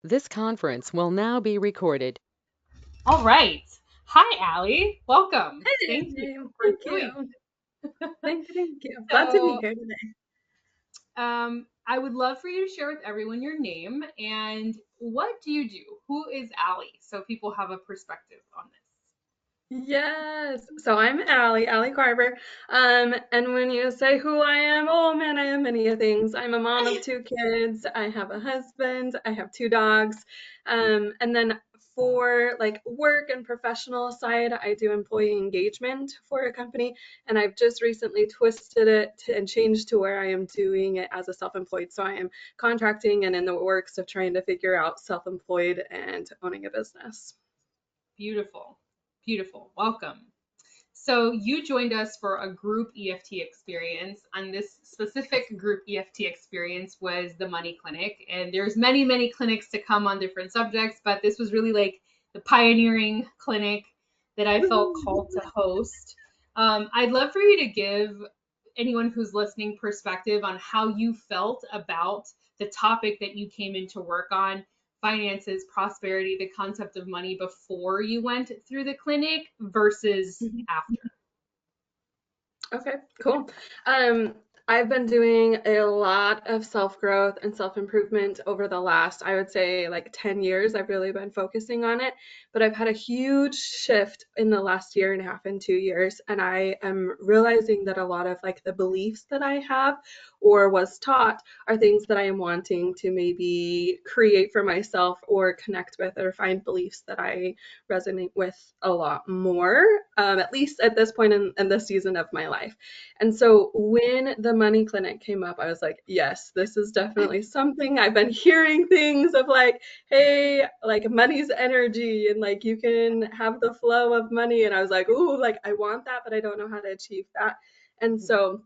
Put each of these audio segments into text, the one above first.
This conference will now be recorded. All right. Hi, Allie. Welcome. Hey, Thank you for thank doing you. Thank you. Glad to be so. here today. I would love for you to share with everyone your name and what do you do? Who is Allie? So people have a perspective on this. Yes. So I'm Allie Carver. And when you say who I am, oh man, I am many a things. I'm a mom of two kids. I have a husband. I have two dogs. And then for like work and professional side, I do employee engagement for a company. And I've just recently twisted it and changed to where I am doing it as a self-employed. So I am contracting and in the works of trying to figure out self-employed and owning a business. Beautiful. Beautiful. Welcome. So you joined us for a group EFT experience, and this specific group EFT experience was the Money Clinic. And there's many, many clinics to come on different subjects, but this was really like the pioneering clinic that I felt called to host. I'd love for you to give anyone who's listening perspective on how you felt about the topic that you came in to work on, finances, prosperity, the concept of money before you went through the clinic versus Mhm. after. Okay, cool. Um, I've been doing a lot of self-growth and self-improvement over the last, I would say, like 10 years. I've really been focusing on it, but I've had a huge shift in the last year and a half and 2 years, and I am realizing that a lot of like the beliefs that I have or was taught are things that I am wanting to maybe create for myself or connect with or find beliefs that I resonate with a lot more, at least at this point in this season of my life. And so when the money clinic came up, I was like, yes, this is definitely something. I've been hearing things of like, hey, like money's energy and like you can have the flow of money. And I was like, ooh, like I want that, but I don't know how to achieve that. And so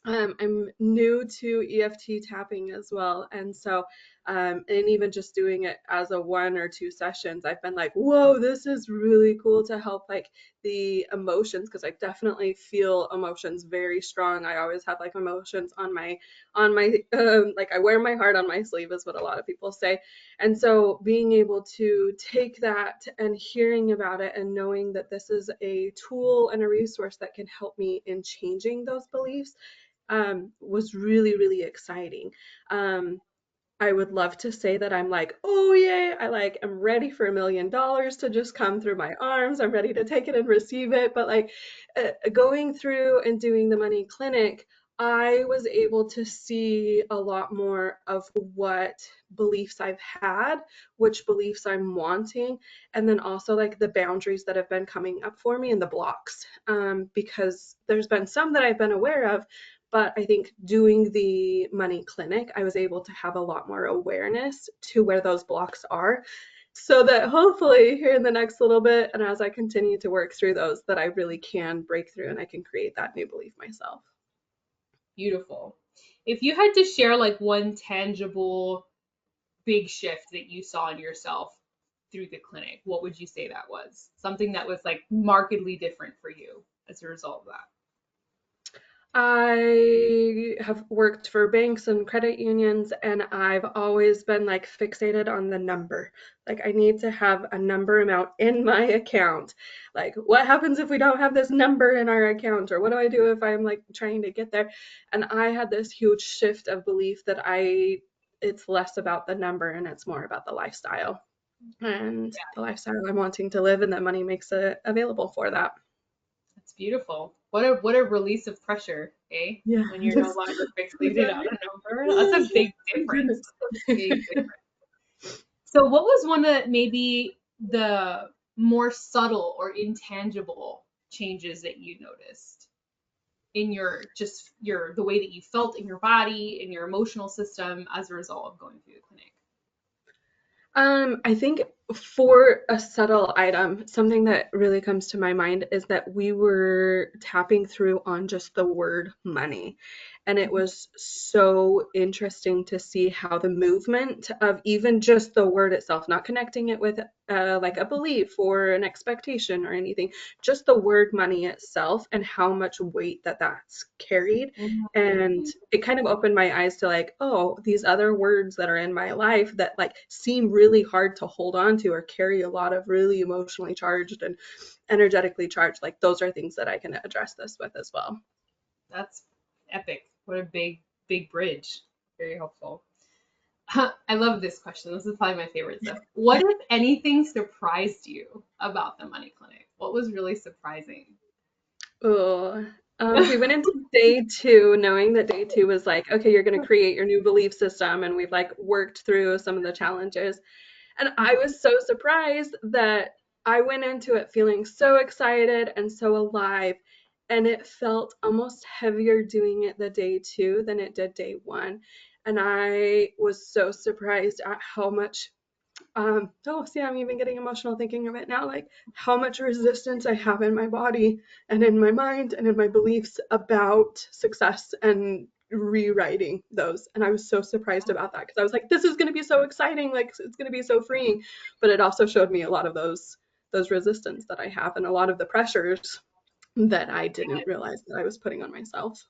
I'm new to EFT tapping as well. And so and even just doing it as a 1 or 2 sessions, I've been like, whoa, this is really cool to help like the emotions because I definitely feel emotions very strong. I always have like emotions on my like I wear my heart on my sleeve is what a lot of people say. And so being able to take that and hearing about it and knowing that this is a tool and a resource that can help me in changing those beliefs was really, really exciting. Um, I would love to say that I'm like, oh yay, I like am ready for $1 million to just come through my arms. I'm ready to take it and receive it. But like going through and doing the money clinic, I was able to see a lot more of what beliefs I've had, which beliefs I'm wanting, and then also like the boundaries that have been coming up for me and the blocks. Because there's been some that I've been aware of, but I think doing the money clinic, I was able to have a lot more awareness to where those blocks are so that hopefully here in the next little bit and as I continue to work through those that I really can break through and I can create that new belief myself. Beautiful. If you had to share like one tangible big shift that you saw in yourself through the clinic, what would you say that was? Something that was like markedly different for you as a result of that. I have worked for banks and credit unions, and I've always been like fixated on the number. Like, I need to have a number amount in my account. Like, what happens if we don't have this number in our account? Or what do I do if I'm like trying to get there? And I had this huge shift of belief that it's less about the number and it's more about the lifestyle and the lifestyle I'm wanting to live, and that money makes it available for that. That's beautiful. What a release of pressure, eh? Yeah. When you're no longer fixated on a number. That's a big Oh, difference. goodness. That's a big difference. So what was one of maybe the more subtle or intangible changes that you noticed in your just your the way that you felt in your body, in your emotional system as a result of going through the clinic? I think for a subtle item, something that really comes to my mind is that we were tapping through on just the word money. And it was so interesting to see how the movement of even just the word itself, not connecting it with like a belief or an expectation or anything, just the word money itself and how much weight that's carried. And it kind of opened my eyes to like, oh, these other words that are in my life that like seem really hard to hold on to or carry a lot of really emotionally charged and energetically charged, like those are things that I can address this with as well. That's epic. What a big bridge. Very helpful. I love this question. This is probably my favorite stuff. What, if anything, surprised you about the money clinic? What was really surprising? Oh, we went into day two knowing that day two was like, okay, you're going to create your new belief system. And we've like worked through some of the challenges. And I was so surprised that I went into it feeling so excited and so alive. And it felt almost heavier doing it the day two than it did day one. And I was so surprised at how much oh, see, I'm even getting emotional thinking of it now, like how much resistance I have in my body and in my mind and in my beliefs about success and rewriting those. And I was so surprised about that because I was like, this is going to be so exciting, like it's going to be so freeing. But it also showed me a lot of those resistance that I have and a lot of the pressures that I didn't realize that I was putting on myself.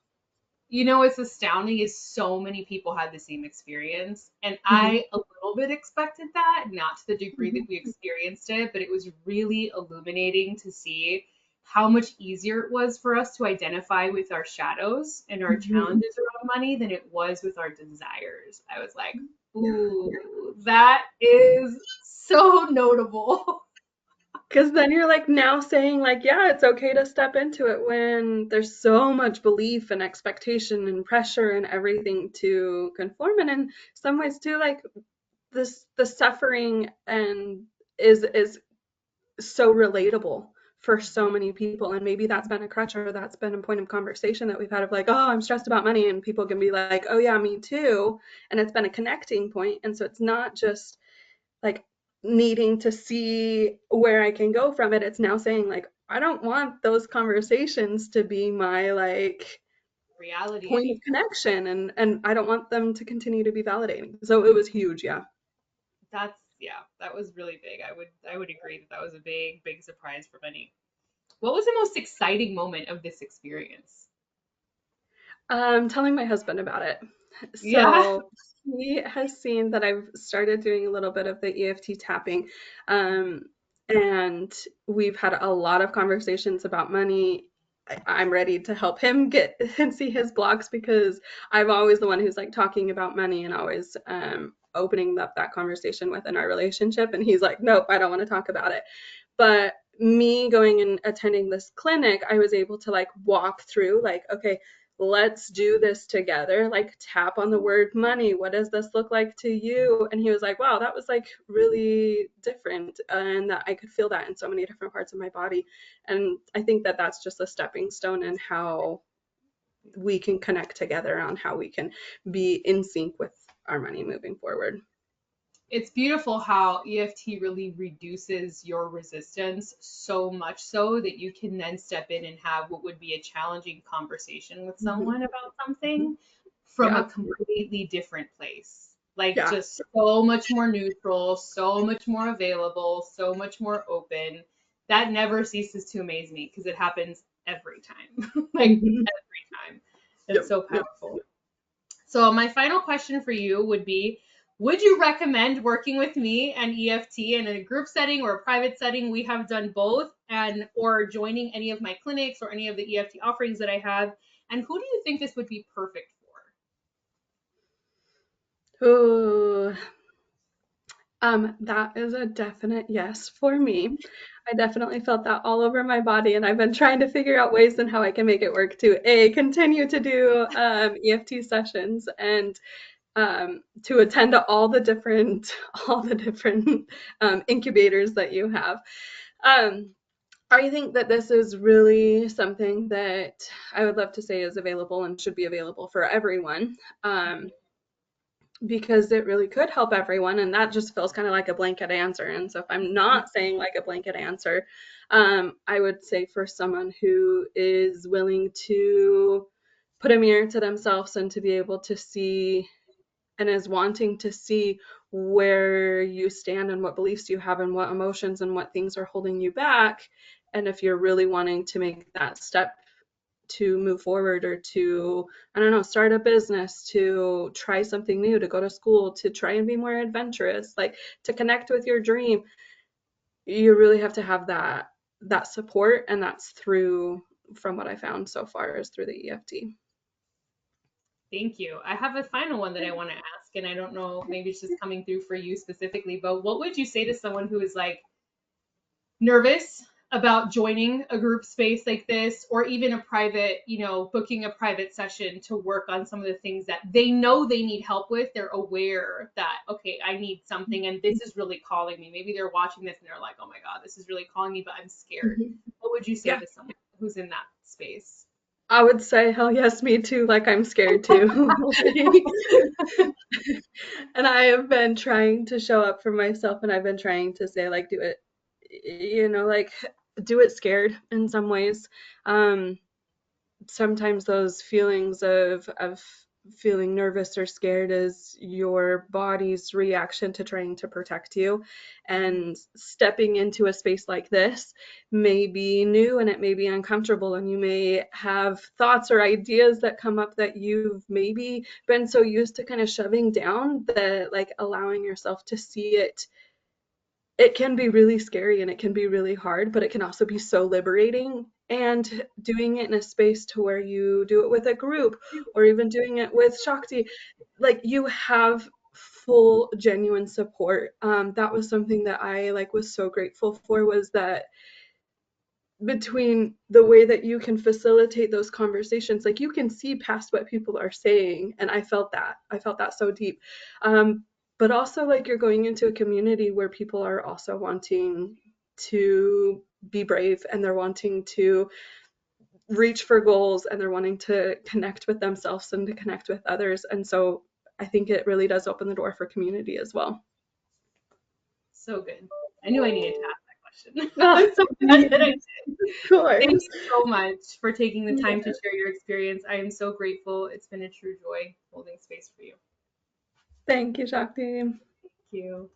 You know, what's astounding is so many people had the same experience. And Mhm. I a little bit expected that, not to the degree that Mhm. we experienced it, but it was really illuminating to see how much easier it was for us to identify with our shadows and our Mhm. challenges around money than it was with our desires. I was like, ooh, that is so notable. Because then you're like now saying like, yeah, it's okay to step into it when there's so much belief and expectation and pressure and everything to conform. And in some ways too, like the suffering and is so relatable for so many people. And maybe that's been a crutch or that's been a point of conversation that we've had of like, oh, I'm stressed about money. And people can be like, oh yeah, me too. And it's been a connecting point. And so it's not just like needing to see where I can go from it. It's now saying like I don't want those conversations to be my like Reality point of anymore. connection and I don't want them to continue to be validating. So it was huge, yeah. That's yeah, that was really big. I would agree that that was a big surprise for many. What was the most exciting moment of this experience? Telling my husband about it. Yeah. So he has seen that I've started doing a little bit of the EFT tapping. Um, and we've had a lot of conversations about money. I'm ready to help him get and see his blocks because I'm always the one who's like talking about money and always opening up that conversation within our relationship. And he's like, nope, I don't want to talk about it. But me going and attending this clinic, I was able to like walk through like, okay, let's do this together, like tap on the word money, what does this look like to you? And he was like, wow, that was like really different and that I could feel that in so many different parts of my body. And I think that that's just a stepping stone in how we can connect together on how we can be in sync with our money moving forward. It's beautiful how EFT really reduces your resistance so much so that you can then step in and have what would be a challenging conversation with Mm-hmm. someone about something from a Yeah, completely different place. Like yeah. just so much more neutral, so much more available, so much more open. That never ceases to amaze me because it happens every time. Like Mm-hmm. every time. It's Yep, so yep. powerful. So my final question for you would be, would you recommend working with me and EFT in a group setting or a private setting? We have done both, and or joining any of my clinics or any of the EFT offerings that I have. And who do you think this would be perfect for? Ooh, that is a definite yes for me. I definitely felt that all over my body, and I've been trying to figure out ways and how I can make it work to continue to do EFT sessions and to attend to all the different all the different incubators that you have. Um, I think that this is really something that I would love to say is available and should be available for everyone. Because it really could help everyone, and that just feels kind of like a blanket answer. And so if I'm not saying like a blanket answer, I would say for someone who is willing to put a mirror to themselves and to be able to see and is wanting to see where you stand and what beliefs you have and what emotions and what things are holding you back. And if you're really wanting to make that step to move forward or to, I don't know, start a business, to try something new, to go to school, to try and be more adventurous, like to connect with your dream, you really have to have that support, and that's through, from what I found so far, is through the EFT. Thank you. I have a final one that I want to ask, and I don't know, maybe it's just coming through for you specifically, but what would you say to someone who is like nervous about joining a group space like this, or even a private, booking a private session to work on some of the things that they know they need help with? They're aware that, okay, I need something and this is really calling me. Maybe they're watching this and they're like, oh my God, this is really calling me, but I'm scared. What would you say Yeah, to someone who's in that space? I would say, hell yes, me too. Like, I'm scared too. And I have been trying to show up for myself, and I've been trying to say, like, do it, like, do it scared in some ways. Um, Sometimes those feelings of feeling nervous or scared is your body's reaction to trying to protect you. And stepping into a space like this may be new and it may be uncomfortable, and you may have thoughts or ideas that come up that you've maybe been so used to kind of shoving down, that like allowing yourself to see it, it can be really scary and it can be really hard, but it can also be so liberating. And doing it in a space to where you do it with a group, or even doing it with Shakti, like you have full genuine support. That was something that I like was so grateful for, was that between the way that you can facilitate those conversations, like you can see past what people are saying, and I felt that so deep. But also, like, you're going into a community where people are also wanting to be brave, and they're wanting to reach for goals, and they're wanting to connect with themselves and to connect with others. And so I think it really does open the door for community as well. So good. I knew I needed to ask that question. Oh, I'm so glad that I did. of course. Thank you so much for taking the time to share your experience. I am so grateful. It's been a true joy holding space for you. Thank you, Shakti. Thank you.